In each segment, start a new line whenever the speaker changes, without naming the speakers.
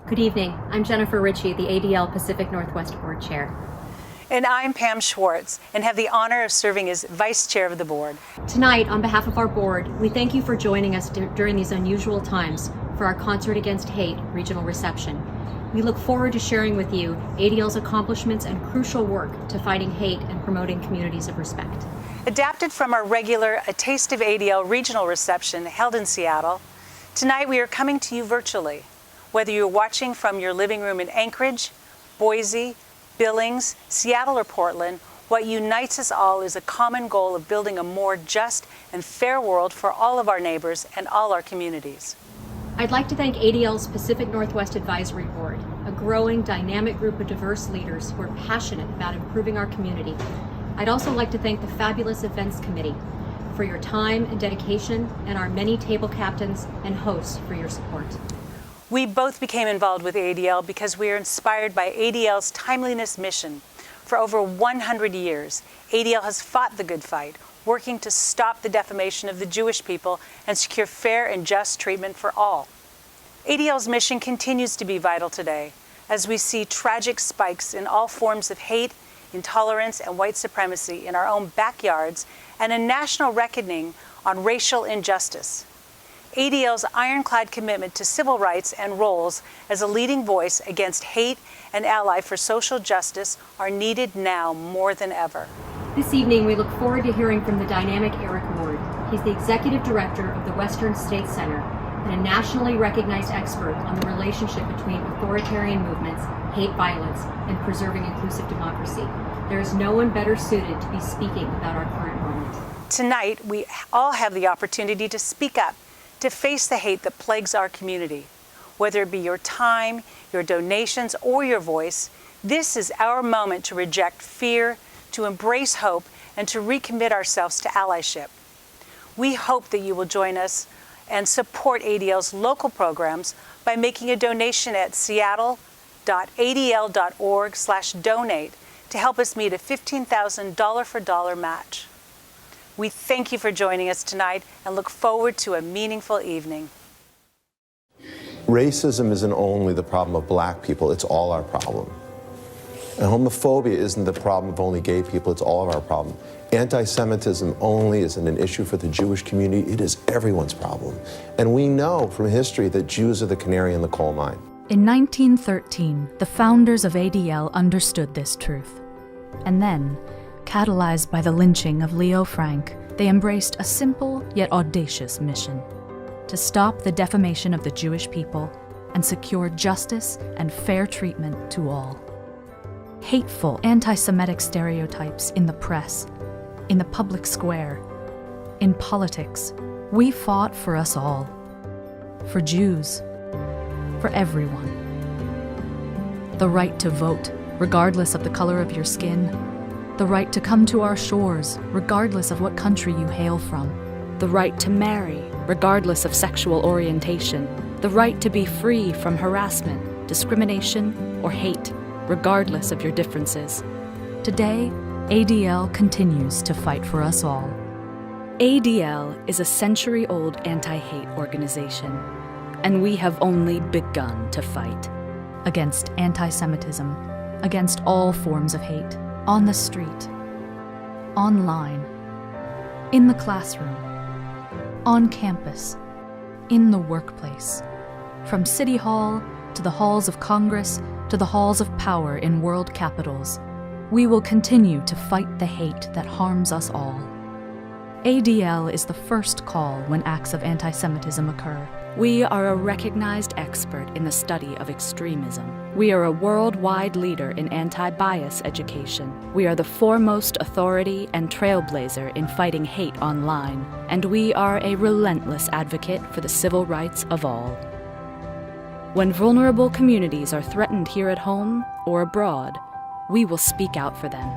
Good evening. I'm Jennifer Ritchie, the ADL Pacific Northwest Board Chair.
And I'm Pam Schwartz, and have the honor of serving as Vice Chair of the Board.
Tonight, on behalf of our board, we thank you for joining us during these unusual times for our Concert Against Hate regional reception. We look forward to sharing with you ADL's accomplishments and crucial work to fighting hate and promoting communities of respect.
Adapted from our regular A Taste of ADL regional reception held in Seattle, tonight we are coming to you virtually. Whether you're watching from your living room in Anchorage, Boise, Billings, Seattle, or Portland, what unites us all is a common goal of building a more just and fair world for all of our neighbors and all our communities.
I'd like to thank ADL's Pacific Northwest Advisory Board, a growing, dynamic group of diverse leaders who are passionate about improving our community. I'd also like to thank the fabulous Events Committee for your time and dedication, and our many table captains and hosts for your support.
We both became involved with ADL because we are inspired by ADL's timeliness mission. For over 100 years, ADL has fought the good fight, working to stop the defamation of the Jewish people and secure fair and just treatment for all. ADL's mission continues to be vital today, as we see tragic spikes in all forms of hate, intolerance, and white supremacy in our own backyards, and a national reckoning on racial injustice. ADL's ironclad commitment to civil rights and roles as a leading voice against hate and ally for social justice are needed now more than ever.
This evening, we look forward to hearing from the dynamic Eric Ward. He's the Executive Director of the Western State Center and a nationally recognized expert on the relationship between authoritarian movements, hate violence, and preserving inclusive democracy. There is no one better suited to be speaking about our current moment.
Tonight, we all have the opportunity to speak up, to face the hate that plagues our community. Whether it be your time, your donations, or your voice, this is our moment to reject fear, to embrace hope, and to recommit ourselves to allyship. We hope that you will join us and support ADL's local programs by making a donation at seattle.adl.org/donate to help us meet a $15,000 dollar-for-dollar match. We thank you for joining us tonight and look forward to a meaningful evening.
Racism isn't only the problem of black people, it's all our problem. And homophobia isn't the problem of only gay people, it's all of our problem. Anti-Semitism only isn't an issue for the Jewish community, it is everyone's problem. And we know from history that Jews are the canary in the coal mine.
In 1913, the founders of ADL understood this truth. And then, catalyzed by the lynching of Leo Frank, they embraced a simple yet audacious mission: to stop the defamation of the Jewish people and secure justice and fair treatment to all. Hateful anti-Semitic stereotypes in the press, in the public square, in politics, we fought for us all. For Jews, for everyone. The right to vote, regardless of the color of your skin. The right to come to our shores, regardless of what country you hail from. The right to marry, regardless of sexual orientation. The right to be free from harassment, discrimination, or hate, regardless of your differences. Today, ADL continues to fight for us all. ADL is a century-old anti-hate organization, and we have only begun to fight. Against anti-Semitism, against all forms of hate. On the street, online, in the classroom, on campus, in the workplace, from City Hall to the halls of Congress to the halls of power in world capitals, we will continue to fight the hate that harms us all. ADL is the first call when acts of anti-Semitism occur. We are a recognized expert in the study of extremism. We are a worldwide leader in anti-bias education. We are the foremost authority and trailblazer in fighting hate online. And we are a relentless advocate for the civil rights of all. When vulnerable communities are threatened here at home or abroad, we will speak out for them.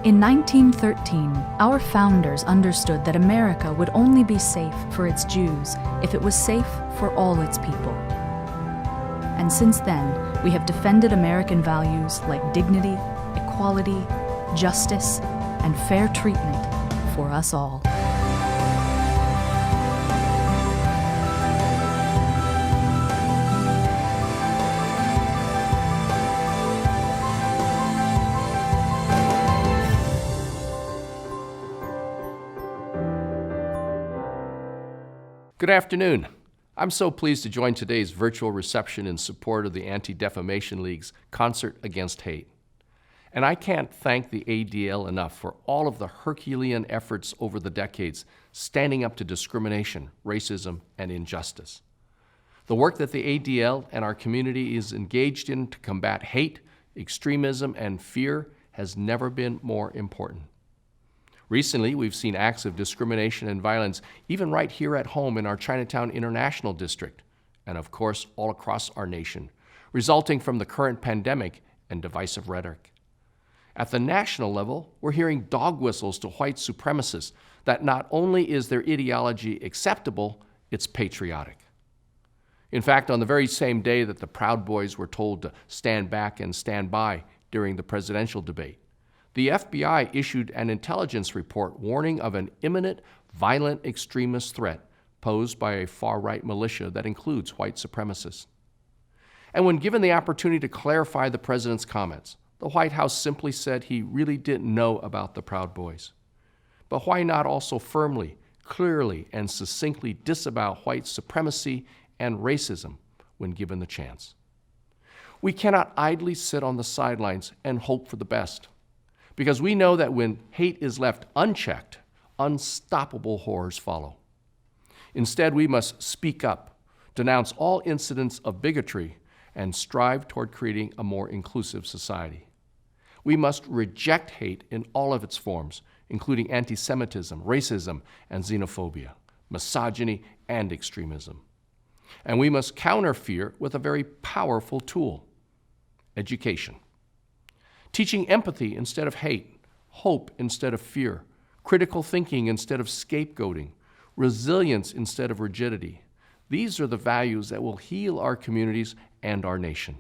In 1913, our founders understood that America would only be safe for its Jews if it was safe for all its people. And since then, we have defended American values like dignity, equality, justice, and fair treatment for us all.
Good afternoon. I'm so pleased to join today's virtual reception in support of the Anti-Defamation League's Concert Against Hate. And I can't thank the ADL enough for all of the Herculean efforts over the decades standing up to discrimination, racism, and injustice. The work that the ADL and our community is engaged in to combat hate, extremism, and fear has never been more important. Recently, we've seen acts of discrimination and violence even right here at home in our Chinatown International District, and of course, all across our nation, resulting from the current pandemic and divisive rhetoric. At the national level, we're hearing dog whistles to white supremacists that not only is their ideology acceptable, it's patriotic. In fact, on the very same day that the Proud Boys were told to stand back and stand by during the presidential debate, the FBI issued an intelligence report warning of an imminent violent extremist threat posed by a far-right militia that includes white supremacists. And when given the opportunity to clarify the president's comments, the White House simply said he really didn't know about the Proud Boys. But why not also firmly, clearly, and succinctly disavow white supremacy and racism when given the chance? We cannot idly sit on the sidelines and hope for the best, because we know that when hate is left unchecked, unstoppable horrors follow. Instead, we must speak up, denounce all incidents of bigotry, and strive toward creating a more inclusive society. We must reject hate in all of its forms, including anti-Semitism, racism, and xenophobia, misogyny, and extremism. And we must counter fear with a very powerful tool: education. Teaching empathy instead of hate, hope instead of fear, critical thinking instead of scapegoating, resilience instead of rigidity. These are the values that will heal our communities and our nation.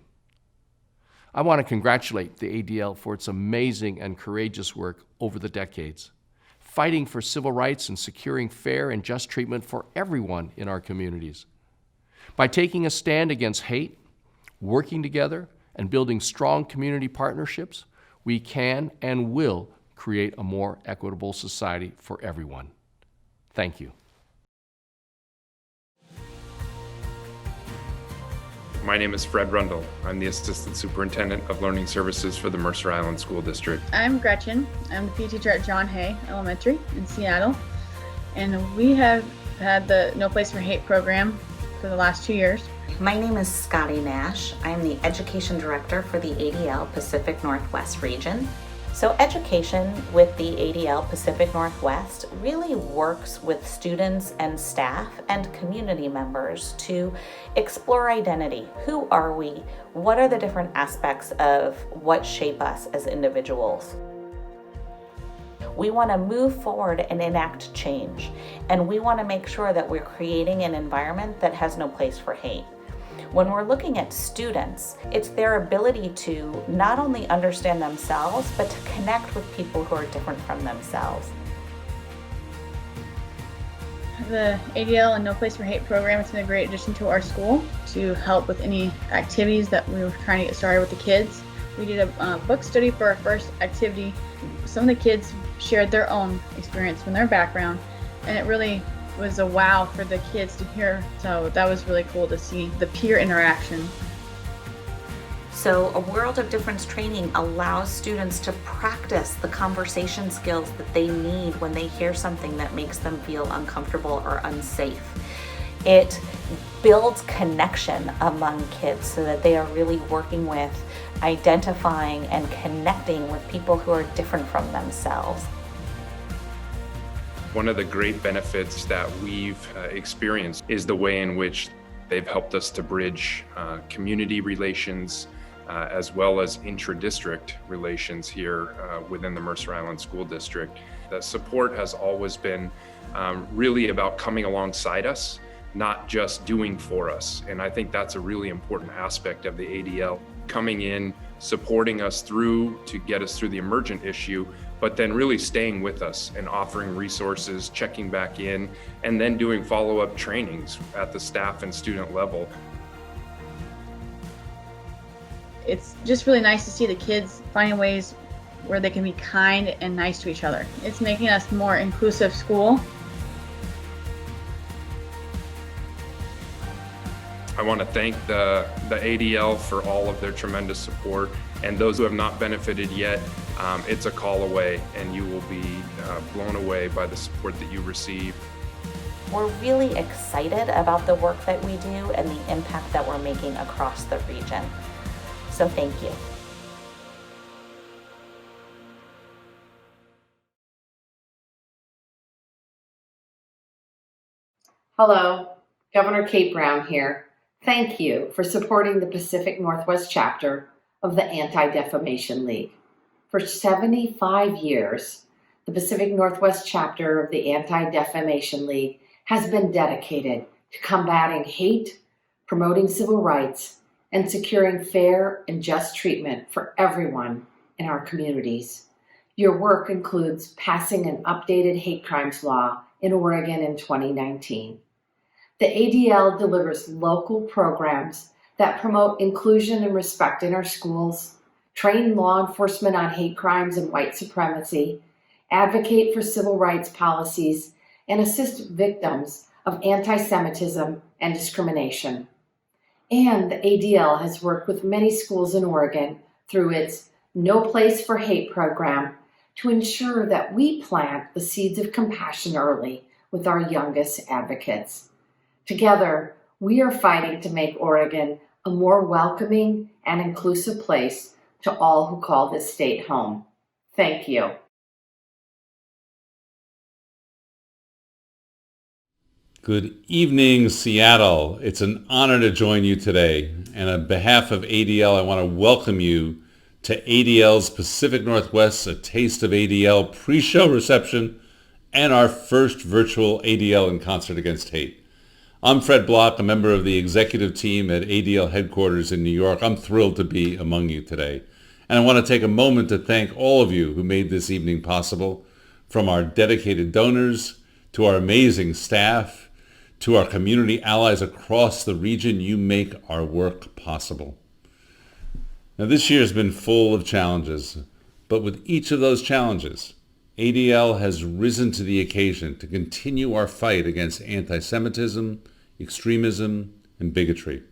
I want to congratulate the ADL for its amazing and courageous work over the decades, fighting for civil rights and securing fair and just treatment for everyone in our communities. By taking a stand against hate, working together, and building strong community partnerships, we can and will create a more equitable society for everyone. Thank you.
My name is Fred Rundle. I'm the Assistant Superintendent of Learning Services for the Mercer Island School District.
I'm Gretchen. I'm the PE teacher at John Hay Elementary in Seattle. And we have had the No Place for Hate program for the last 2 years.
My name is Scotty Nash. I'm the Education Director for the ADL Pacific Northwest region. So education with the ADL Pacific Northwest really works with students and staff and community members to explore identity. Who are we? What are the different aspects of what shape us as individuals? We want to move forward and enact change, and we want to make sure that we're creating an environment that has no place for hate. When we're looking at students, it's their ability to not only understand themselves, but to connect with people who are different from themselves.
The ADL and No Place for Hate program has been a great addition to our school to help with any activities that we were trying to get started with the kids. We did a book study for our first activity. Some of the kids shared their own experience from their background, and it really was a wow for the kids to hear. So that was really cool to see the peer interaction.
So a World of Difference training allows students to practice the conversation skills that they need when they hear something that makes them feel uncomfortable or unsafe. It builds connection among kids so that they are really working with identifying and connecting with people who are different from themselves.
One of the great benefits that we've experienced is the way in which they've helped us to bridge community relations as well as intra-district relations here within the Mercer Island School District. The support has always been really about coming alongside us, not just doing for us. And I think that's a really important aspect of the ADL, coming in, supporting us through to get us through the emergent issue, but then really staying with us and offering resources, checking back in, and then doing follow-up trainings at the staff and student level.
It's just really nice to see the kids finding ways where they can be kind and nice to each other. It's making us a more inclusive school.
I want to thank the ADL for all of their tremendous support, and those who have not benefited yet, it's a call away, and you will be blown away by the support that you receive.
We're really excited about the work that we do and the impact that we're making across the region. So thank you.
Hello, Governor Kate Brown here. Thank you for supporting the Pacific Northwest chapter of the Anti-Defamation League. For 75 years, the Pacific Northwest chapter of the Anti-Defamation League has been dedicated to combating hate, promoting civil rights, and securing fair and just treatment for everyone in our communities. Your work includes passing an updated hate crimes law in Oregon in 2019. The ADL delivers local programs that promote inclusion and respect in our schools, train law enforcement on hate crimes and white supremacy, advocate for civil rights policies, and assist victims of anti-Semitism and discrimination. And the ADL has worked with many schools in Oregon through its No Place for Hate program to ensure that we plant the seeds of compassion early with our youngest advocates. Together, we are fighting to make Oregon a more welcoming and inclusive place to all who call this state home. Thank you.
Good evening, Seattle. It's an honor to join you today. And on behalf of ADL, I want to welcome you to ADL's Pacific Northwest A Taste of ADL pre-show reception and our first virtual ADL in Concert Against Hate. I'm Fred Block, a member of the executive team at ADL headquarters in New York. I'm thrilled to be among you today. And I want to take a moment to thank all of you who made this evening possible, from our dedicated donors to our amazing staff, to our community allies across the region. You make our work possible. Now, this year has been full of challenges, but with each of those challenges, ADL has risen to the occasion to continue our fight against anti-Semitism, extremism, and bigotry.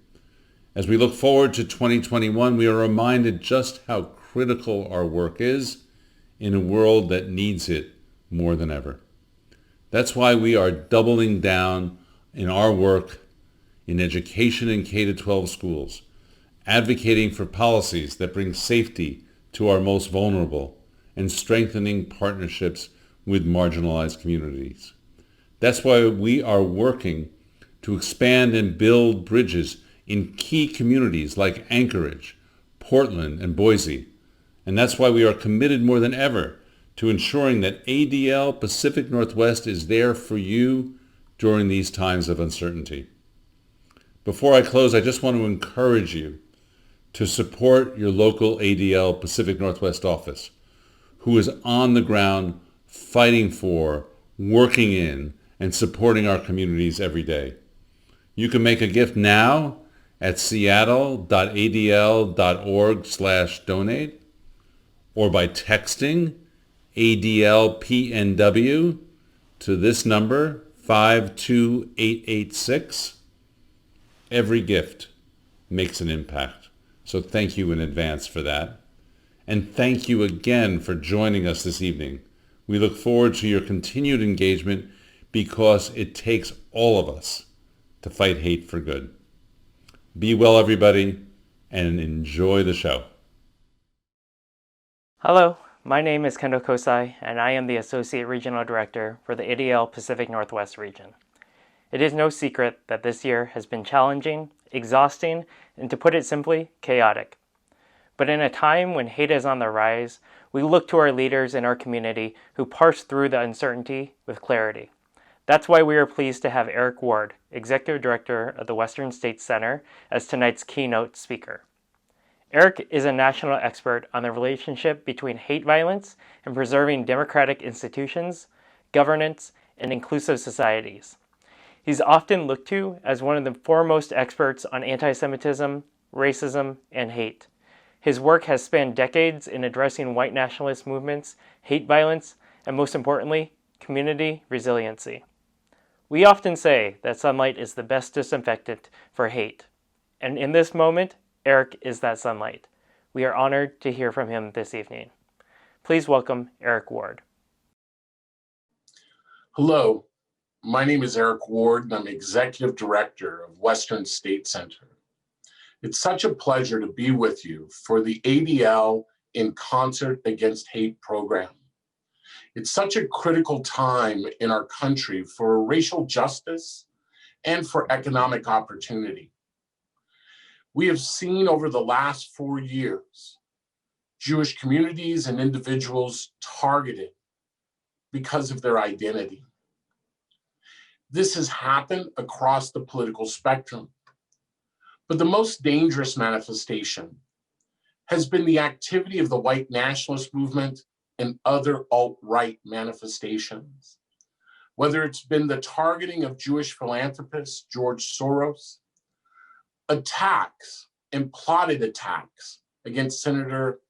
As we look forward to 2021, we are reminded just how critical our work is in a world that needs it more than ever. That's why we are doubling down in our work in education in K-12 schools, advocating for policies that bring safety to our most vulnerable, and strengthening partnerships with marginalized communities. That's why we are working to expand and build bridges in key communities like Anchorage, Portland, and Boise. And that's why we are committed more than ever to ensuring that ADL Pacific Northwest is there for you during these times of uncertainty. Before I close, I just want to encourage you to support your local ADL Pacific Northwest office, who is on the ground fighting for, working in, and supporting our communities every day. You can make a gift now at seattle.adl.org/donate or by texting ADLPNW to this number, 52886. Every gift makes an impact. So thank you in advance for that. And thank you again for joining us this evening. We look forward to your continued engagement because it takes all of us to fight hate for good. Be well, everybody, and enjoy the show.
Hello, my name is Kendall Kosai, and I am the Associate Regional Director for the ADL Pacific Northwest region. It is no secret that this year has been challenging, exhausting, and to put it simply, chaotic. But in a time when hate is on the rise, we look to our leaders in our community who parse through the uncertainty with clarity. That's why we are pleased to have Eric Ward, Executive Director of the Western States Center, as tonight's keynote speaker. Eric is a national expert on the relationship between hate violence and preserving democratic institutions, governance, and inclusive societies. He's often looked to as one of the foremost experts on anti-Semitism, racism, and hate. His work has spanned decades in addressing white nationalist movements, hate violence, and most importantly, community resiliency. We often say that sunlight is the best disinfectant for hate, And in this moment, Eric is that sunlight. We are honored to hear from him this evening. Please welcome Eric Ward.
Hello, my name is Eric Ward, and I'm Executive Director of Western State Center. It's such a pleasure to be with you for the ADL in Concert Against Hate program. It's such a critical time in our country for racial justice and for economic opportunity. We have seen over the last 4 years Jewish communities and individuals targeted because of their identity. This has happened across the political spectrum, but the most dangerous manifestation has been the activity of the white nationalist movement and other alt-right manifestations. Whether it's been the targeting of Jewish philanthropist George Soros, attacks and plotted attacks against Senator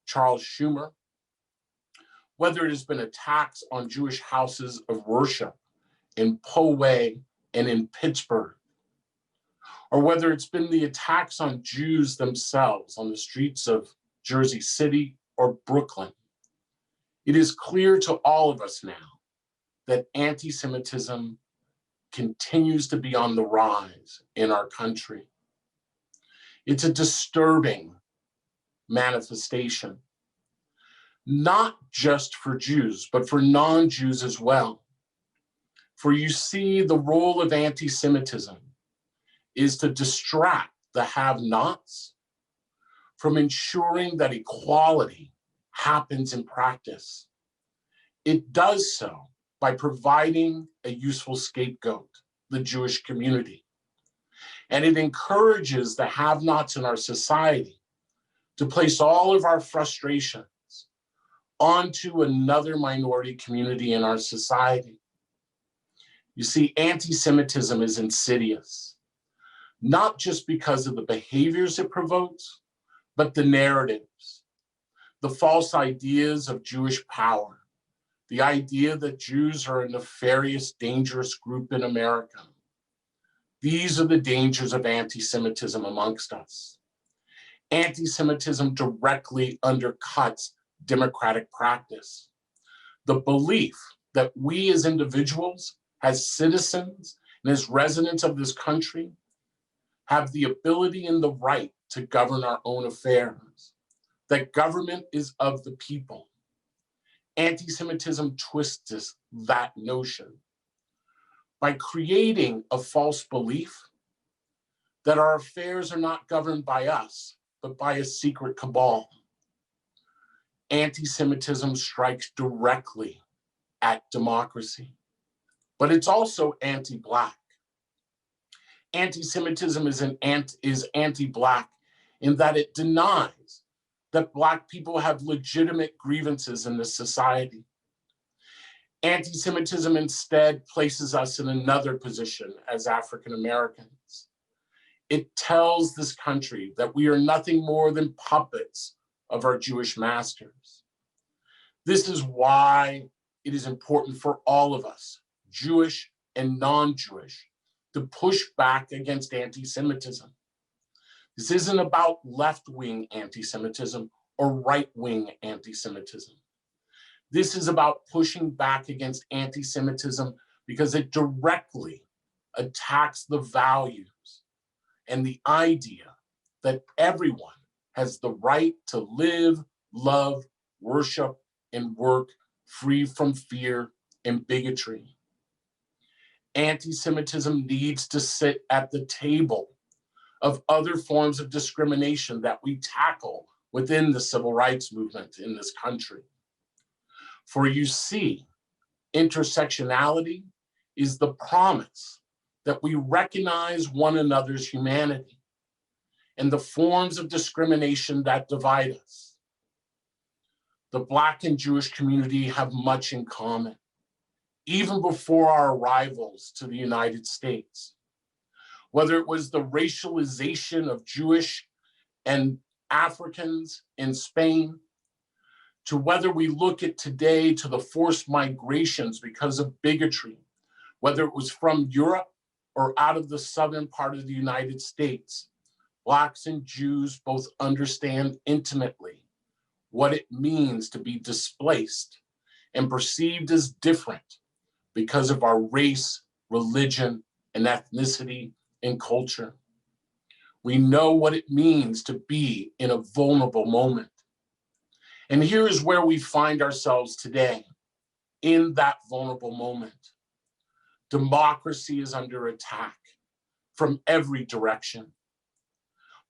Charles Schumer, whether it has been attacks on Jewish houses of worship in Poway and in Pittsburgh, or whether it's been the attacks on Jews themselves on the streets of Jersey City or Brooklyn. It is clear to all of us now that anti-Semitism continues to be on the rise in our country. It's a disturbing manifestation, not just for Jews, but for non-Jews as well. For you see, the role of anti-Semitism is to distract the have-nots from ensuring that equality happens in practice. It does so by providing a useful scapegoat, the Jewish community. And it encourages the have-nots in our society to place all of our frustrations onto another minority community in our society. You see, anti-Semitism is insidious, not just because of the behaviors it provokes, but the narratives, the false ideas of Jewish power, the idea that Jews are a nefarious, dangerous group in America. These are the dangers of anti-Semitism amongst us. Anti-Semitism directly undercuts democratic practice. The belief that we as individuals, as citizens, and as residents of this country, have the ability and the right to govern our own affairs, that government is of the people. Anti-Semitism twists that notion by creating a false belief that our affairs are not governed by us, but by a secret cabal. Anti-Semitism strikes directly at democracy, but it's also anti-Black. Anti-Semitism is anti-Black in that it denies that Black people have legitimate grievances in this society. Anti-Semitism instead places us in another position as African Americans. It tells this country that we are nothing more than puppets of our Jewish masters. This is why it is important for all of us, Jewish and non-Jewish, to push back against anti-Semitism. This isn't about left-wing anti-Semitism or right-wing anti-Semitism. This is about pushing back against anti-Semitism because it directly attacks the values and the idea that everyone has the right to live, love, worship, and work free from fear and bigotry. Anti-Semitism needs to sit at the table of other forms of discrimination that we tackle within the civil rights movement in this country. For you see, intersectionality is the promise that we recognize one another's humanity and the forms of discrimination that divide us. The Black and Jewish community have much in common, even before our arrivals to the United States. Whether it was the racialization of Jewish and Africans in Spain, to whether we look at today to the forced migrations because of bigotry, whether it was from Europe or out of the southern part of the United States, Blacks and Jews both understand intimately what it means to be displaced and perceived as different because of our race, religion, and ethnicity and culture. We know what it means to be in a vulnerable moment. And here is where we find ourselves today, in that vulnerable moment. Democracy is under attack from every direction.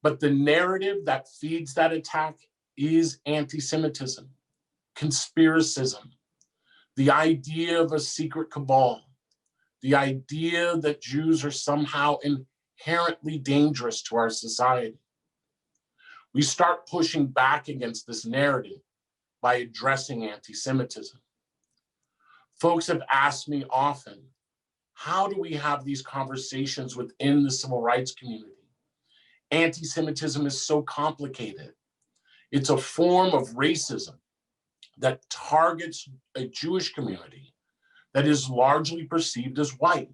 But the narrative that feeds that attack is anti-Semitism, conspiracism, the idea of a secret cabal, the idea that Jews are somehow inherently dangerous to our society. We start pushing back against this narrative by addressing anti-Semitism. Folks have asked me often, how do we have these conversations within the civil rights community? Anti-Semitism is so complicated. It's a form of racism that targets a Jewish community that is largely perceived as white.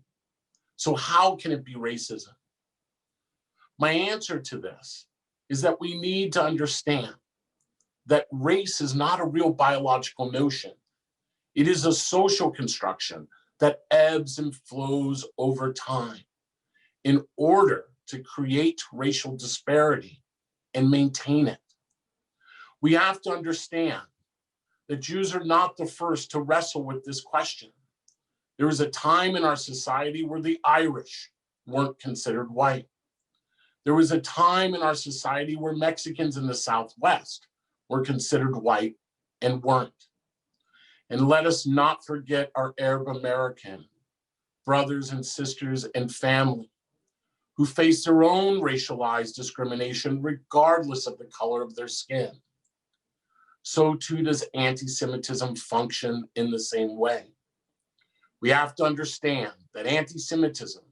So how can it be racism? My answer to this is that we need to understand that race is not a real biological notion. It is a social construction that ebbs and flows over time in order to create racial disparity and maintain it. We have to understand that Jews are not the first to wrestle with this question. There was a time in our society where the Irish weren't considered white. There was a time in our society where Mexicans in the Southwest were considered white and weren't. And let us not forget our Arab American brothers and sisters and family who face their own racialized discrimination regardless of the color of their skin. So too does anti-Semitism function in the same way. We have to understand that anti-Semitism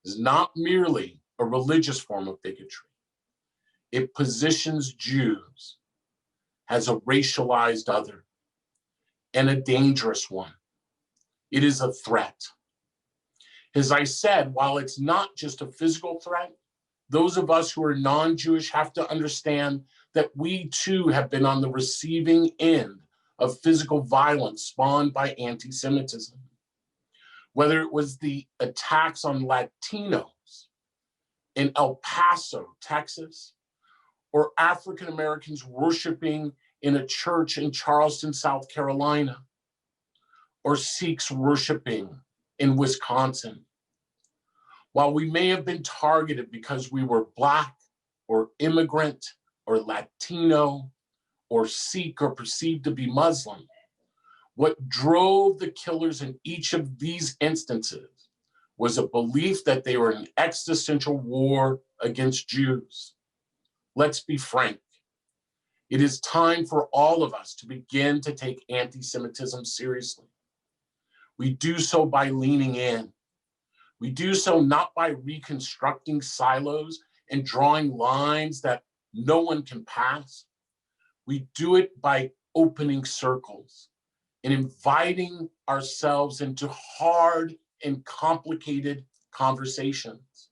is not merely a religious form of bigotry. It positions Jews as a racialized other and a dangerous one. It is a threat. As I said, while it's not just a physical threat, those of us who are non-Jewish have to understand that we too have been on the receiving end of physical violence spawned by anti-Semitism. Whether it was the attacks on Latinos in El Paso, Texas, or African Americans worshiping in a church in Charleston, South Carolina, or Sikhs worshiping in Wisconsin. While we may have been targeted because we were Black or immigrant or Latino or Sikh or perceived to be Muslim, what drove the killers in each of these instances was a belief that they were in an existential war against Jews. Let's be frank. It is time for all of us to begin to take anti-Semitism seriously. We do so by leaning in. We do so not by reconstructing silos and drawing lines that no one can pass. We do it by opening circles and inviting ourselves into hard and complicated conversations.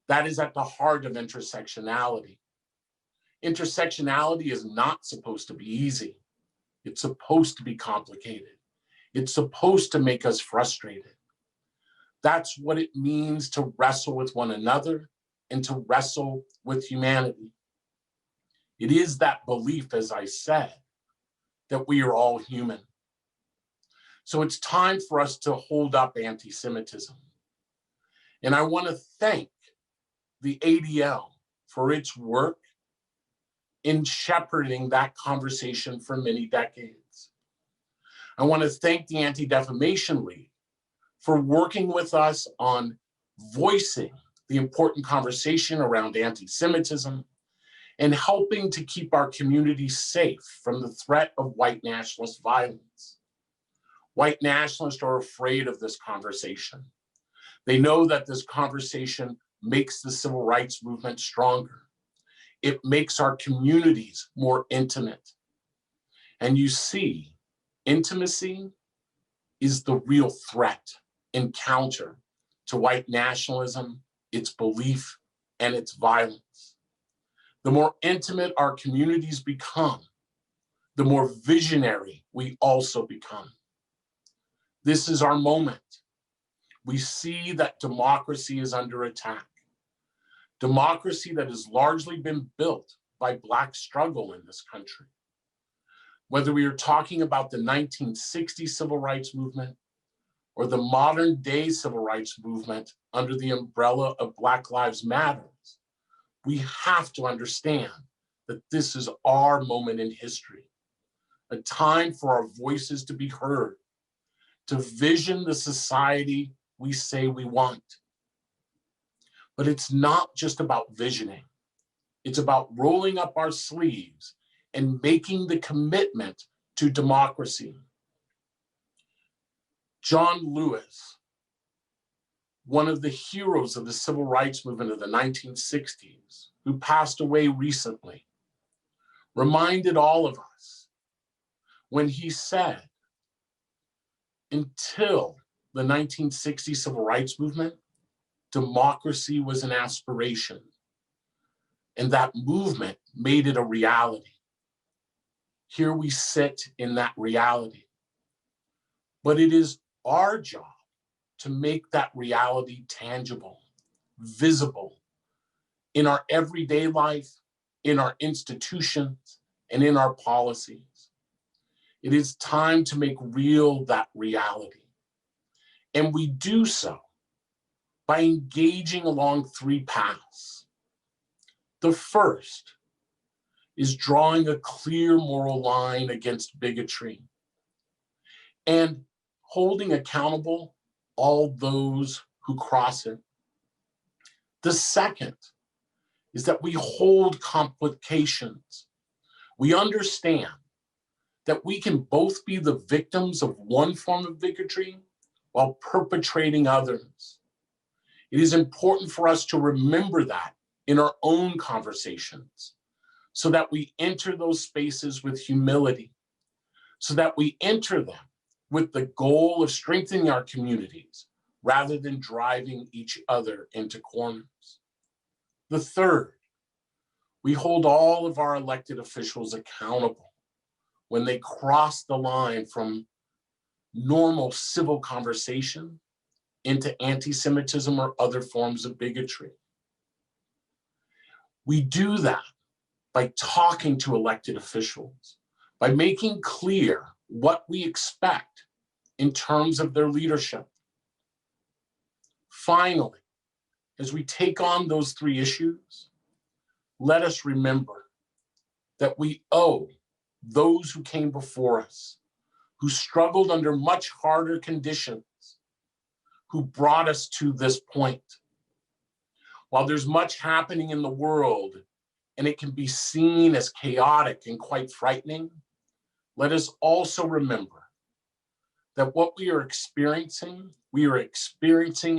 That is at the heart of intersectionality. Intersectionality is not supposed to be easy. It's supposed to be complicated. It's supposed to make us frustrated. That's what it means to wrestle with one another and to wrestle with humanity. It is that belief, as I said, that we are all human. So it's time for us to hold up anti-Semitism. And I want to thank the ADL for its work in shepherding that conversation for many decades. I want to thank the Anti-Defamation League for working with us on voicing the important conversation around anti-Semitism and helping to keep our community safe from the threat of white nationalist violence. White nationalists are afraid of this conversation. They know that this conversation makes the civil rights movement stronger. It makes our communities more intimate. And you see, intimacy is the real threat and counter to white nationalism, its belief, and its violence. The more intimate our communities become, the more visionary we also become. This is our moment. We see that democracy is under attack. Democracy that has largely been built by Black struggle in this country. Whether we are talking about the 1960 civil rights movement or the modern day civil rights movement under the umbrella of Black Lives Matter, we have to understand that this is our moment in history, a time for our voices to be heard, to vision the society we say we want. But it's not just about visioning. It's about rolling up our sleeves and making the commitment to democracy. John Lewis, one of the heroes of the civil rights movement of the 1960s, who passed away recently, reminded all of us when he said, until the 1960 civil rights movement, democracy was an aspiration, and that movement made it a reality. Here we sit in that reality. But it is our job to make that reality tangible, visible in our everyday life, in our institutions, and in our policies. It is time to make real that reality. And we do so by engaging along three paths. The first is drawing a clear moral line against bigotry and holding accountable all those who cross it. The second is that we hold complications. We understand that we can both be the victims of one form of bigotry while perpetrating others. It is important for us to remember that in our own conversations, so that we enter those spaces with humility, so that we enter them with the goal of strengthening our communities rather than driving each other into corners. The third, we hold all of our elected officials accountable when they cross the line from normal civil conversation into anti-Semitism or other forms of bigotry. We do that by talking to elected officials, by making clear what we expect in terms of their leadership. Finally, as we take on those three issues, let us remember that we owe those who came before us, who struggled under much harder conditions, who brought us to this point. While there's much happening in the world, and it can be seen as chaotic and quite frightening, let us also remember that what we are experiencing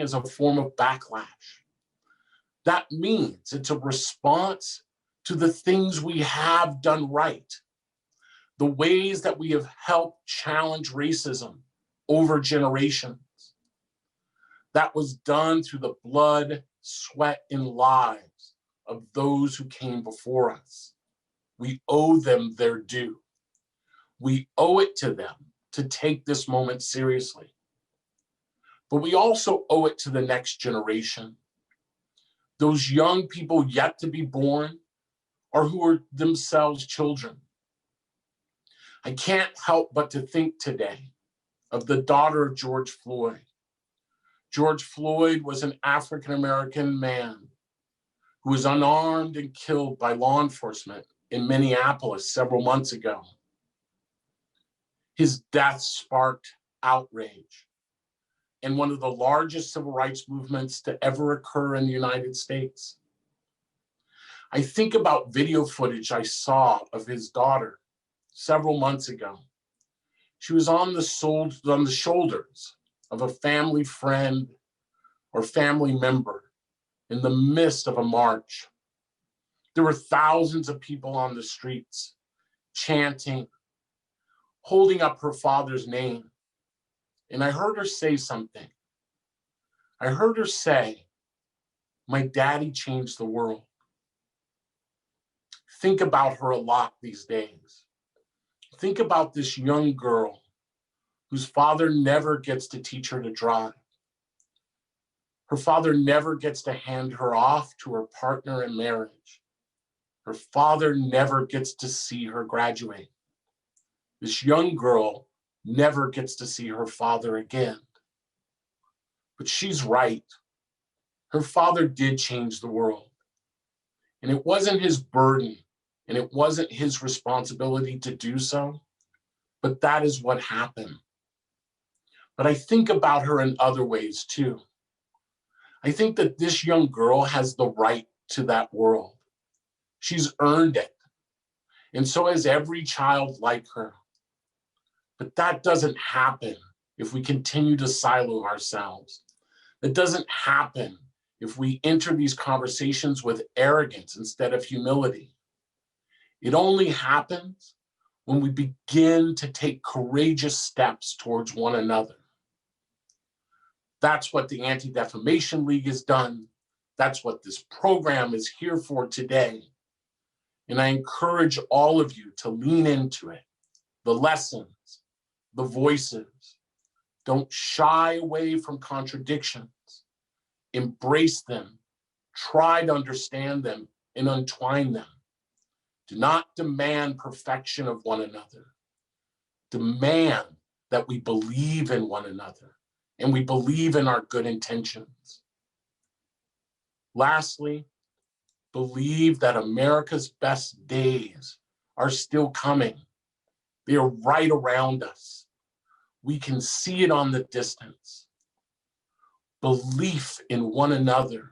as a form of backlash. That means it's a response to the things we have done right, the ways that we have helped challenge racism over generations. That was done through the blood, sweat, and lives of those who came before us. We owe them their due. We owe it to them to take this moment seriously. But we also owe it to the next generation, those young people yet to be born or who are themselves children. I can't help but to think today of the daughter of George Floyd. George Floyd was an African-American man who was unarmed and killed by law enforcement in Minneapolis several months ago. His death sparked outrage and one of the largest civil rights movements to ever occur in the United States. I think about video footage I saw of his daughter several months ago. She was on the shoulders of a family friend or family member in the midst of a march. There were thousands of people on the streets chanting, holding up her father's name. And I heard her say something. I heard her say My daddy changed the world. Think about her a lot these days. Think about this young girl whose father never gets to teach her to drive. Her father never gets to hand her off to her partner in marriage. Her father never gets to see her graduate. This young girl never gets to see her father again. But she's right. Her father did change the world. And it wasn't his burden, and it wasn't his responsibility to do so, but that is what happened. But I think about her in other ways too. I think that this young girl has the right to that world. She's earned it. And so has every child like her. But that doesn't happen if we continue to silo ourselves. It doesn't happen if we enter these conversations with arrogance instead of humility. It only happens when we begin to take courageous steps towards one another. That's what the Anti-Defamation League has done. That's what this program is here for today. And I encourage all of you to lean into it. The lessons, the voices. Don't shy away from contradictions. Embrace them. Try to understand them and untwine them. Do not demand perfection of one another. Demand that we believe in one another and we believe in our good intentions. Lastly, believe that America's best days are still coming. They are right around us. We can see it on the distance. Belief in one another,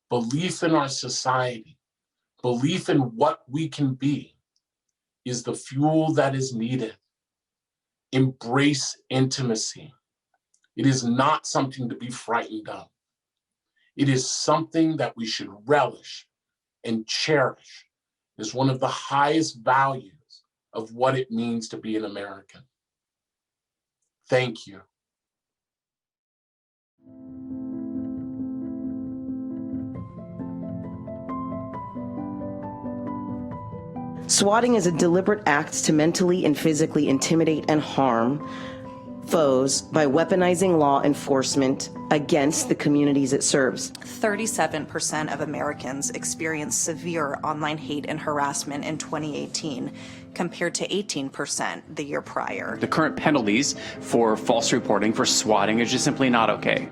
belief in our society, belief in what we can be is the fuel that is needed. Embrace intimacy. It is not something to be frightened of. It is something that we should relish and cherish as one of the highest values of what it means to be an American. Thank you.
Swatting is a deliberate act to mentally and physically intimidate and harm foes by weaponizing law enforcement against the communities it serves.
37% of Americans experienced severe online hate and harassment in 2018, compared to 18% the year prior.
The current penalties for false reporting for swatting is just simply not okay.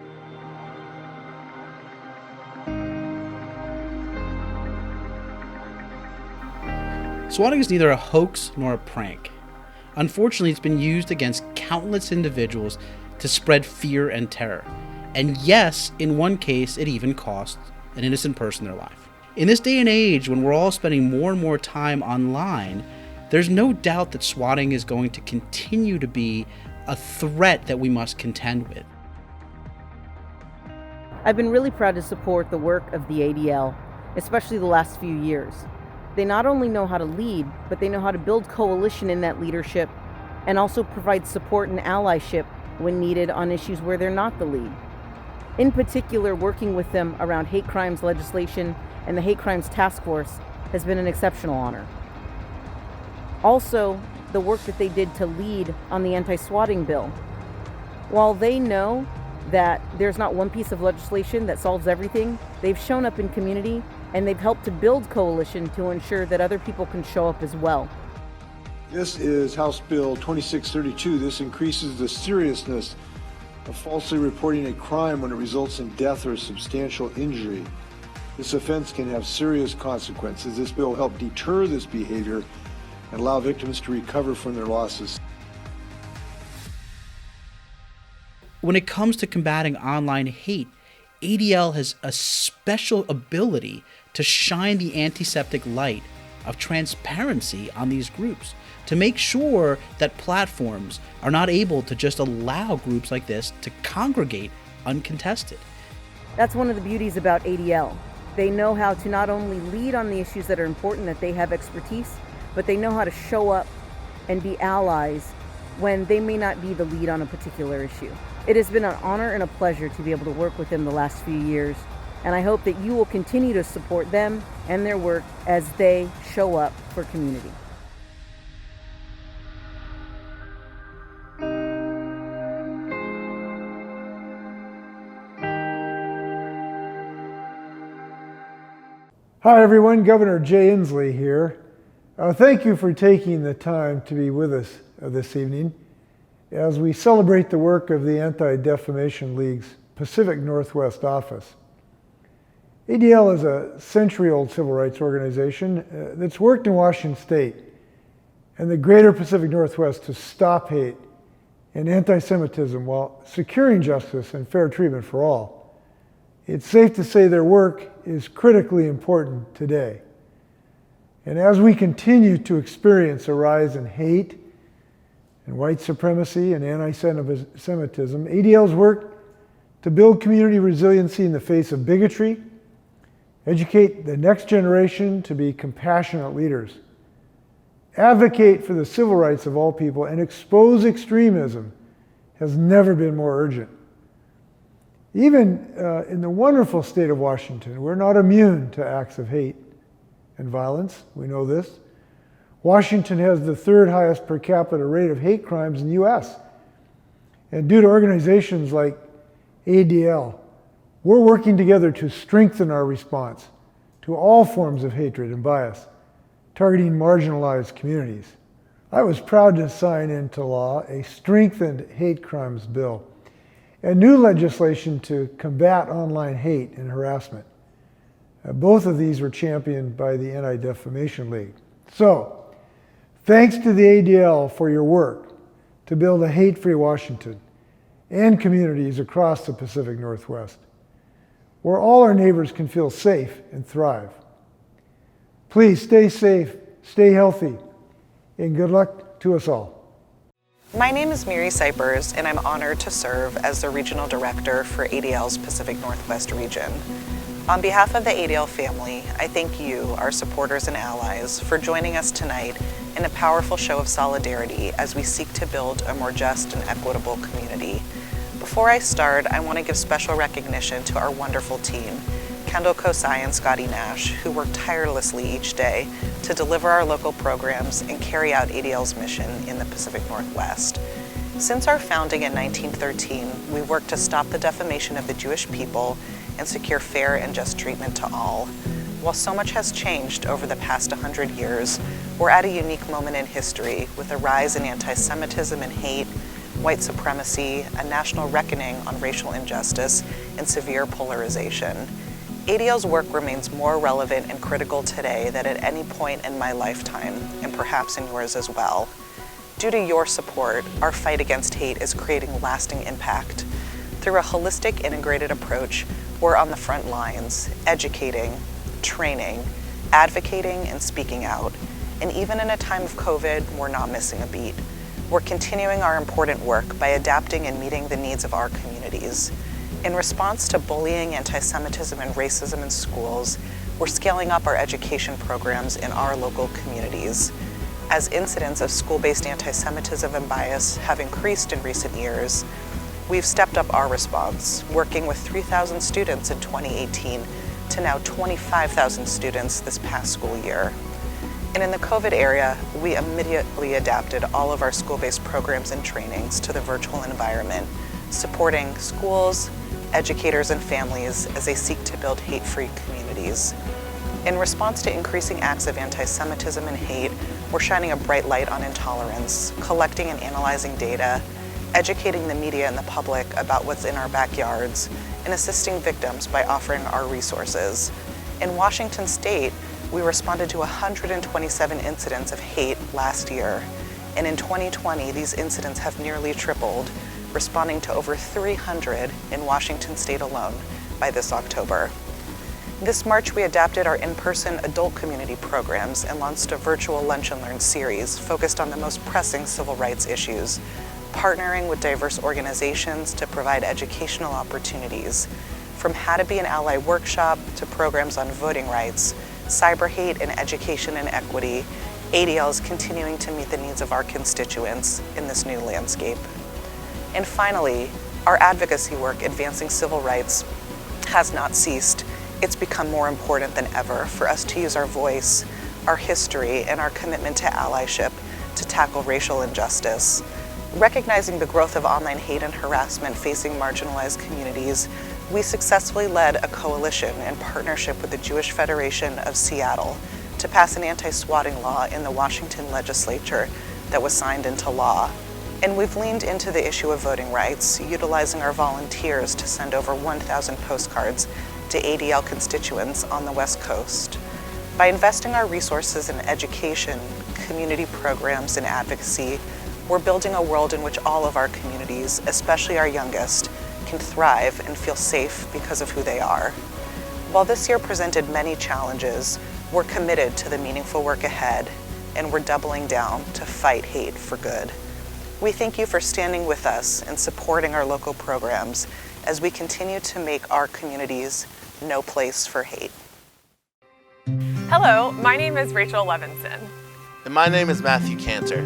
Swatting is neither a hoax nor a prank. Unfortunately, it's been used against countless individuals to spread fear and terror. And yes, in one case, it even cost an innocent person their life. In this day and age, when we're all spending more and more time online, there's no doubt that swatting is going to continue to be a threat that we must contend with.
I've been really proud to support the work of the ADL, especially the last few years. They not only know how to lead, but they know how to build coalition in that leadership and also provide support and allyship when needed on issues where they're not the lead. In particular, working with them around hate crimes legislation and the Hate Crimes Task Force has been an exceptional honor. Also, the work that they did to lead on the anti-swatting bill. While they know that there's not one piece of legislation that solves everything, they've shown up in community and they've helped to build coalition to ensure that other people can show up as well.
This is House Bill 2632. This increases the seriousness of falsely reporting a crime when it results in death or substantial injury. This offense can have serious consequences. This bill will help deter this behavior and allow victims to recover from their losses.
When it comes to combating online hate, ADL has a special ability to shine the antiseptic light of transparency on these groups, to make sure that platforms are not able to just allow groups like this to congregate uncontested.
That's one of the beauties about ADL. They know how to not only lead on the issues that are important, that they have expertise, but they know how to show up and be allies when they may not be the lead on a particular issue. It has been an honor and a pleasure to be able to work with them the last few years, and I hope that you will continue to support them and their work as they show up for community.
Hi everyone, Governor Jay Inslee here. Thank you for taking the time to be with us this evening as we celebrate the work of the Anti-Defamation League's Pacific Northwest office. ADL is a century-old civil rights organization that's worked in Washington State and the greater Pacific Northwest to stop hate and anti-Semitism while securing justice and fair treatment for all. It's safe to say their work is critically important today. And as we continue to experience a rise in hate and white supremacy and anti-Semitism, ADL's work to build community resiliency in the face of bigotry, educate the next generation to be compassionate leaders, advocate for the civil rights of all people, and expose extremism has never been more urgent. Even in the wonderful state of Washington, we're not immune to acts of hate and violence. We know this. Washington has the third highest per capita rate of hate crimes in the U.S. And due to organizations like ADL, we're working together to strengthen our response to all forms of hatred and bias, targeting marginalized communities. I was proud to sign into law a strengthened hate crimes bill and new legislation to combat online hate and harassment. Both of these were championed by the Anti-Defamation League. So, thanks to the ADL for your work to build a hate-free Washington and communities across the Pacific Northwest, where all our neighbors can feel safe and thrive. Please stay safe, stay healthy, and good luck to us all.
My name is Miri Cypers, and I'm honored to serve as the Regional Director for ADL's Pacific Northwest region. On behalf of the ADL family, I thank you, our supporters and allies, for joining us tonight in a powerful show of solidarity as we seek to build a more just and equitable community. Before I start, I want to give special recognition to our wonderful team, Kendall Kosai and Scotty Nash, who work tirelessly each day to deliver our local programs and carry out ADL's mission in the Pacific Northwest. Since our founding in 1913, we worked to stop the defamation of the Jewish people and secure fair and just treatment to all. While so much has changed over the past 100 years, we're at a unique moment in history with a rise in anti-Semitism and hate, white supremacy, a national reckoning on racial injustice, and severe polarization. ADL's work remains more relevant and critical today than at any point in my lifetime, and perhaps in yours as well. Due to your support, our fight against hate is creating lasting impact. Through a holistic, integrated approach, we're on the front lines, educating, training, advocating, and speaking out. And even in a time of COVID, we're not missing a beat. We're continuing our important work by adapting and meeting the needs of our communities. In response to bullying, anti-Semitism, and racism in schools, we're scaling up our education programs in our local communities. As incidents of school-based anti-Semitism and bias have increased in recent years, we've stepped up our response, working with 3,000 students in 2018 to now 25,000 students this past school year. And in the COVID era, we immediately adapted all of our school-based programs and trainings to the virtual environment, supporting schools, educators, and families as they seek to build hate-free communities. In response to increasing acts of anti-Semitism and hate, we're shining a bright light on intolerance, collecting and analyzing data, educating the media and the public about what's in our backyards, and assisting victims by offering our resources. In Washington State, we responded to 127 incidents of hate last year, and in 2020, these incidents have nearly tripled, responding to over 300 in Washington State alone by this October. This March, we adapted our in-person adult community programs and launched a virtual Lunch and Learn series focused on the most pressing civil rights issues, partnering with diverse organizations to provide educational opportunities, from How to Be an Ally workshop to programs on voting rights, cyber hate, and education and equity. ADL is continuing to meet the needs of our constituents in this new landscape. And finally, our advocacy work advancing civil rights has not ceased, It's become more important than ever for us to use our voice, our history, and our commitment to allyship to tackle racial injustice. Recognizing the growth of online hate and harassment facing marginalized communities, we successfully led a coalition in partnership with the Jewish Federation of Seattle to pass an anti-swatting law in the Washington legislature that was signed into law. And we've leaned into the issue of voting rights, utilizing our volunteers to send over 1,000 postcards to ADL constituents on the West Coast. By investing our resources in education, community programs, and advocacy, we're building a world in which all of our communities, especially our youngest, can thrive and feel safe because of who they are. While this year presented many challenges, we're committed to the meaningful work ahead, and we're doubling down to fight hate for good. We thank you for standing with us and supporting our local programs as we continue to make our communities no place for hate.
Hello, my name is Rachel Levinson.
And my name is Matthew Cantor.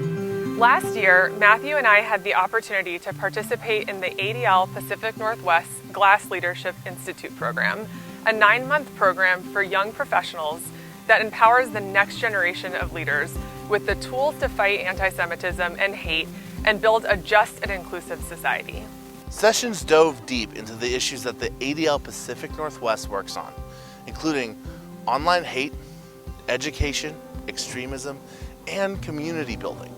Last year, Matthew and I had the opportunity to participate in the ADL Pacific Northwest Glass Leadership Institute program, a 9-month program for young professionals that empowers the next generation of leaders with the tools to fight anti-Semitism and hate and build a just and inclusive society.
Sessions dove deep into the issues that the ADL Pacific Northwest works on, including online hate, education, extremism, and community building.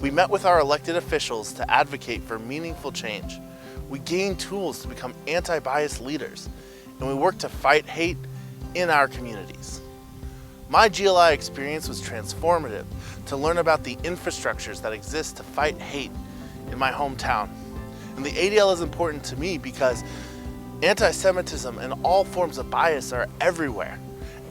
We met with our elected officials to advocate for meaningful change. We gained tools to become anti-bias leaders, and we worked to fight hate in our communities. My GLI experience was transformative to learn about the infrastructures that exist to fight hate in my hometown. And the ADL is important to me because anti-Semitism and all forms of bias are everywhere.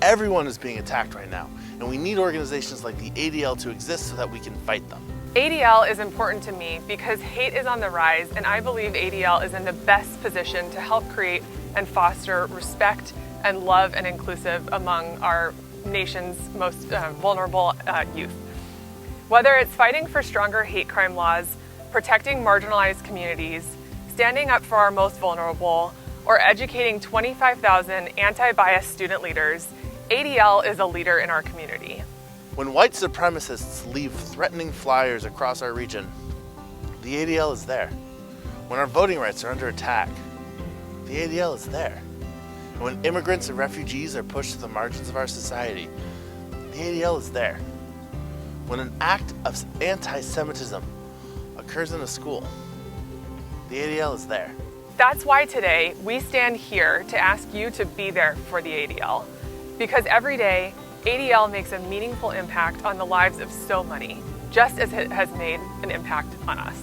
Everyone is being attacked right now, and we need organizations like the ADL to exist so that we can fight them.
ADL is important to me because hate is on the rise, and I believe ADL is in the best position to help create and foster respect and love and inclusive among our nation's most vulnerable youth. Whether it's fighting for stronger hate crime laws, protecting marginalized communities, standing up for our most vulnerable, or educating 25,000 anti-bias student leaders, ADL is a leader in our community.
When white supremacists leave threatening flyers across our region, the ADL is there. When our voting rights are under attack, the ADL is there. And when immigrants and refugees are pushed to the margins of our society, the ADL is there. When an act of anti-Semitism occurs in a school, the ADL is there.
That's why today we stand here to ask you to be there for the ADL. Because every day, ADL makes a meaningful impact on the lives of so many, just as it has made an impact on us.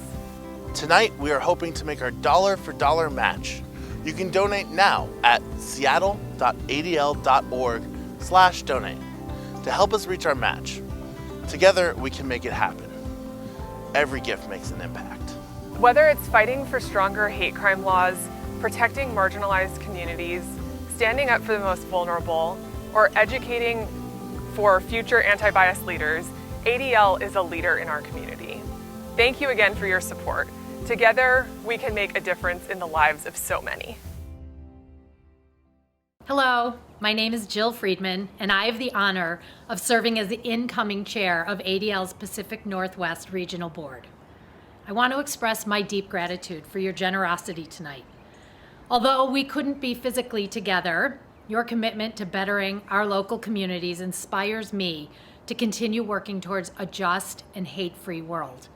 Tonight, we are hoping to make our dollar for dollar match. You can donate now at seattle.adl.org/donate to help us reach our match. Together, we can make it happen. Every gift makes an impact.
Whether it's fighting for stronger hate crime laws, protecting marginalized communities, standing up for the most vulnerable, or educating for future anti-bias leaders, ADL is a leader in our community. Thank you again for your support. Together, we can make a difference in the lives of so many.
Hello, my name is Jill Friedman, and I have the honor of serving as the incoming chair of ADL's Pacific Northwest Regional Board. I want to express my deep gratitude for your generosity tonight. Although we couldn't be physically together, your commitment to bettering our local communities inspires me to continue working towards a just and hate-free world.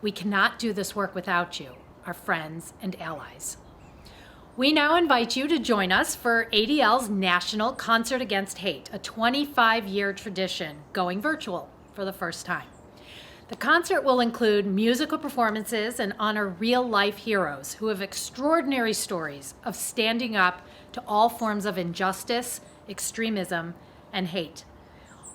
We cannot do this work without you, our friends and allies. We now invite you to join us for ADL's National Concert Against Hate, a 25-year tradition going virtual for the first time. The concert will include musical performances and honor real-life heroes who have extraordinary stories of standing up to all forms of injustice, extremism, and hate.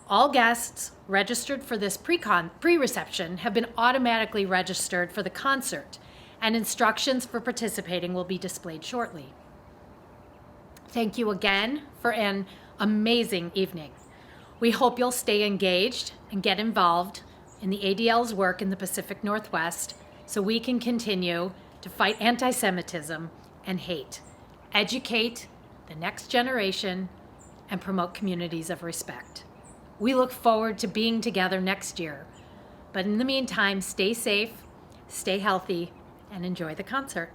All guests registered for this pre-reception have been automatically registered for the concert, and instructions for participating will be displayed shortly. Thank you again for an amazing evening. We hope you'll stay engaged and get involved in the ADL's work in the Pacific Northwest so we can continue to fight anti-Semitism and hate, educate the next generation, and promote communities of respect. We look forward to being together next year. But in the meantime, stay safe, stay healthy, and enjoy the concert.